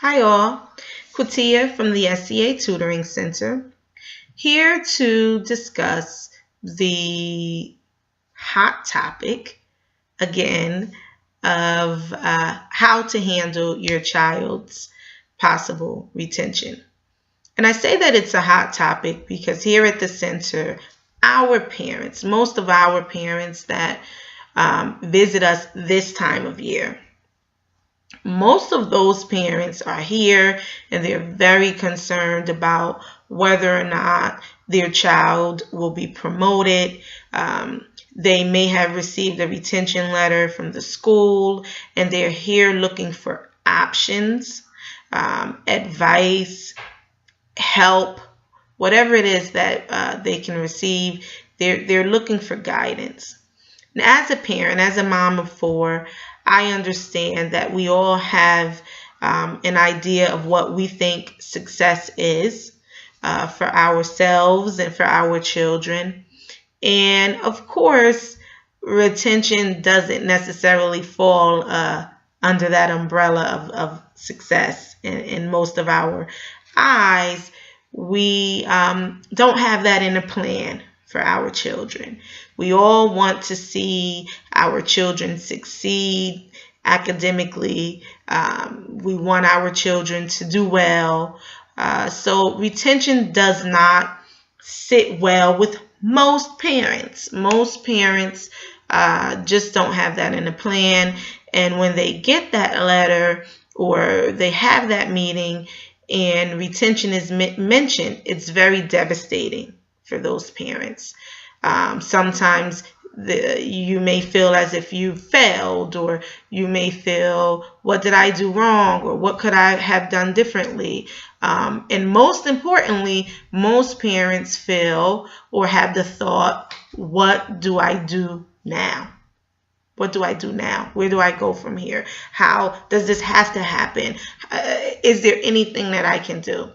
Hi all, Quatia from the SCA Tutoring Center, here to discuss the hot topic again of how to handle your child's possible retention. And I say that it's a hot topic because here at the center, our parents, most of our parents that visit us this time of year, most of those parents are here and they're very concerned about whether or not their child will be promoted. They may have received a retention letter from the school and they're here looking for options, advice, help, whatever it is that they can receive. They're looking for guidance. And as a parent, as a mom of four, I understand that we all have an idea of what we think success is for ourselves and for our children. And of course, retention doesn't necessarily fall under that umbrella of success in most of our eyes. We don't have that in a plan for our children. We all want to see our children succeed academically. We want our children to do well. So retention does not sit well with most parents. Most parents just don't have that in a plan. And when they get that letter or they have that meeting and retention is mentioned, it's very devastating for those parents. Sometimes you may feel as if you failed, or you may feel, what did I do wrong, or what could I have done differently? And most importantly, most parents feel or have the thought, what do I do now? What do I do now? Where do I go from here? How does this have to happen? Is there anything that I can do?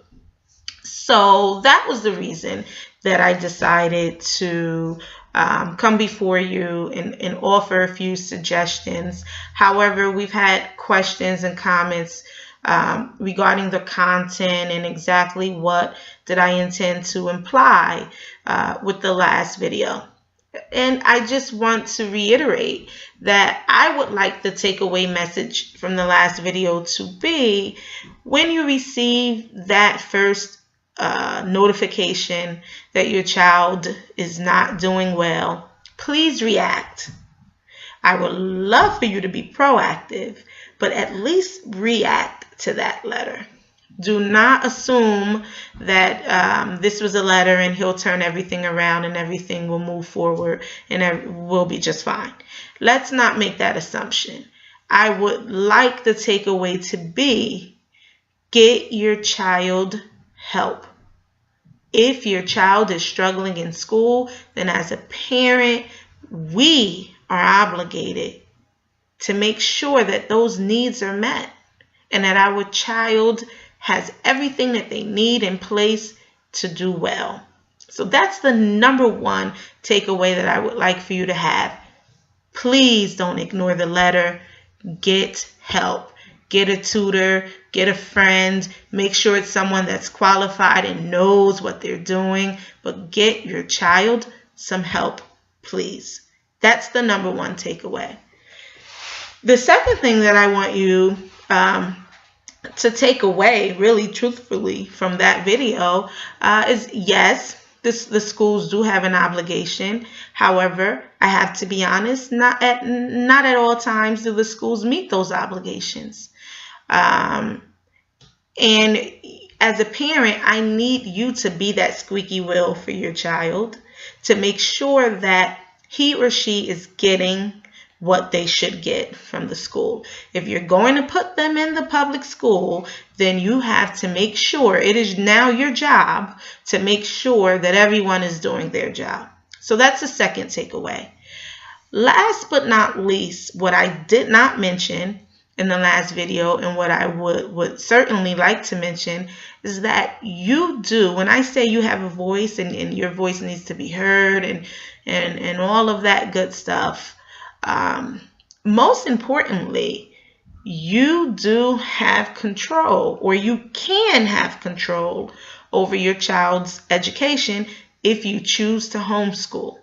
So that was the reason that I decided to come before you and offer a few suggestions. However, we've had questions and comments regarding the content and exactly what did I intend to imply with the last video. And I just want to reiterate that I would like the takeaway message from the last video to be, when you receive that first notification that your child is not doing well, please react. I would love for you to be proactive, but at least react to that letter. Do not assume that this was a letter and he'll turn everything around and everything will move forward and will be just fine. Let's not make that assumption. I would like the takeaway to be, get your child help. If your child is struggling in school, then as a parent, we are obligated to make sure that those needs are met and that our child has everything that they need in place to do well. So that's the number one takeaway that I would like for you to have. Please don't ignore the letter. Get help. Get a tutor, get a friend, make sure it's someone that's qualified and knows what they're doing, but get your child some help, please. That's the number one takeaway. The second thing that I want you to take away, really truthfully, from that video is, yes, the schools do have an obligation. However, I have to be honest, not at all times do the schools meet those obligations. And as a parent, I need you to be that squeaky wheel for your child to make sure that he or she is getting what they should get from the school. If you're going to put them in the public school, then you have to make sure, it is now your job to make sure that everyone is doing their job. So that's the second takeaway. Last but not least, what I did not mention in the last video, and what I would certainly like to mention, is that you do, when I say you have a voice and your voice needs to be heard and all of that good stuff, most importantly, you do have control, or you can have control over your child's education if you choose to homeschool.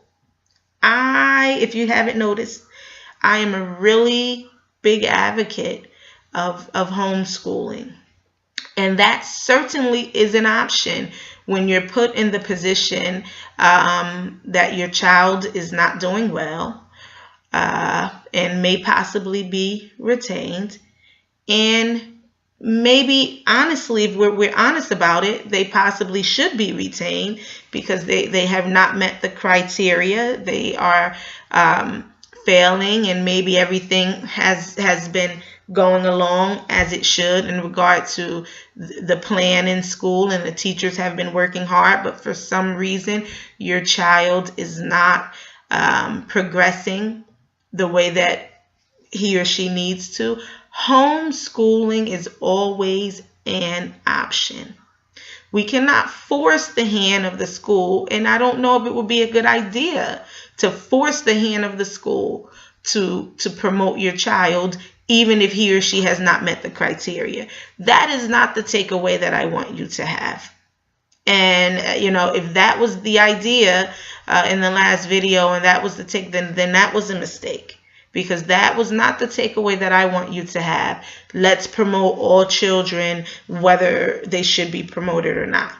If you haven't noticed, I am a really big advocate of homeschooling. And that certainly is an option when you're put in the position that your child is not doing well and may possibly be retained. And maybe, honestly, if we're honest about it, they possibly should be retained because they have not met the criteria. They are failing, and maybe everything has been going along as it should in regard to the plan in school, and the teachers have been working hard, but for some reason your child is not progressing the way that he or she needs to. Homeschooling is always an option. We cannot force the hand of the school, and I don't know if it would be a good idea to force the hand of the school to promote your child, even if he or she has not met the criteria. That is not the takeaway that I want you to have. And if that was the idea in the last video, and that was the take, then that was a mistake, because that was not the takeaway that I want you to have. Let's promote all children, whether they should be promoted or not.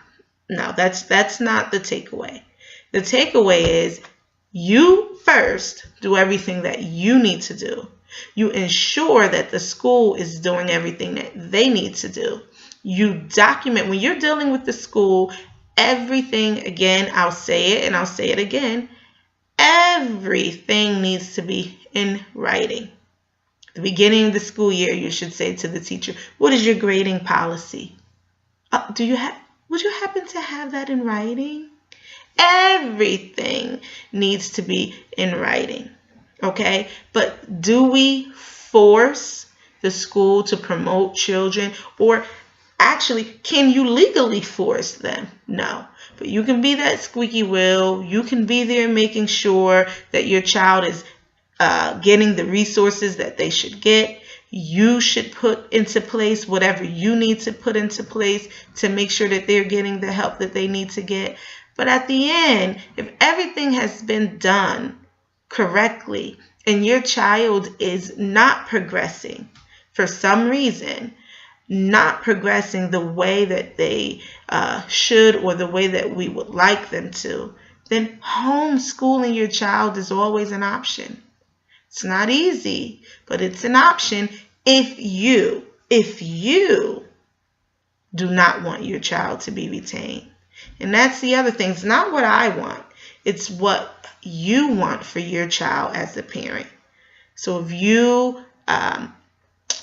No, that's not the takeaway. The takeaway is you first do everything that you need to do. You ensure that the school is doing everything that they need to do. You document when you're dealing with the school, everything, again, I'll say it and I'll say it again, everything needs to be in writing. At the beginning of the school year, you should say to the teacher, what is your grading policy? Would you happen to have that in writing? Everything needs to be in writing. Okay, but do we force the school to promote children? Or actually, can you legally force them? No, but you can be that squeaky wheel. You can be there making sure that your child is getting the resources that they should get. You should put into place whatever you need to put into place to make sure that they're getting the help that they need to get. But at the end, if everything has been done correctly and your child is not progressing for some reason, not progressing the way that they should, or the way that we would like them to, then homeschooling your child is always an option. It's not easy, but it's an option if you do not want your child to be retained. And that's the other thing. It's not what I want. It's what you want for your child as a parent. So if you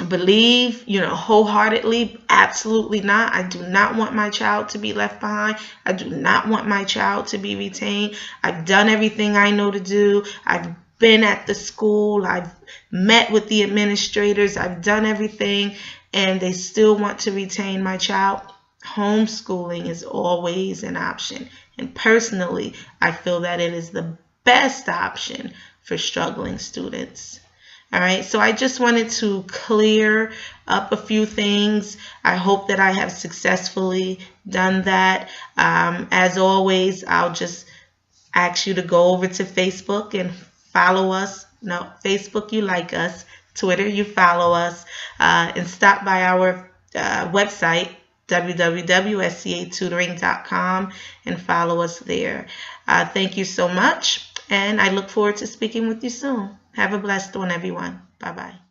believe, wholeheartedly, absolutely not, I do not want my child to be left behind. I do not want my child to be retained. I've done everything I know to do. I've been at the school. I've met with the administrators. I've done everything, and they still want to retain my child. Homeschooling is always an option. And personally, I feel that it is the best option for struggling students. All right, so I just wanted to clear up a few things. I hope that I have successfully done that. As always, I'll just ask you to go over to Facebook and follow us. No, Facebook, you like us. Twitter, you follow us. And stop by our website, www.scatutoring.com, and follow us there. Thank you so much, and I look forward to speaking with you soon. Have a blessed one, everyone. Bye-bye.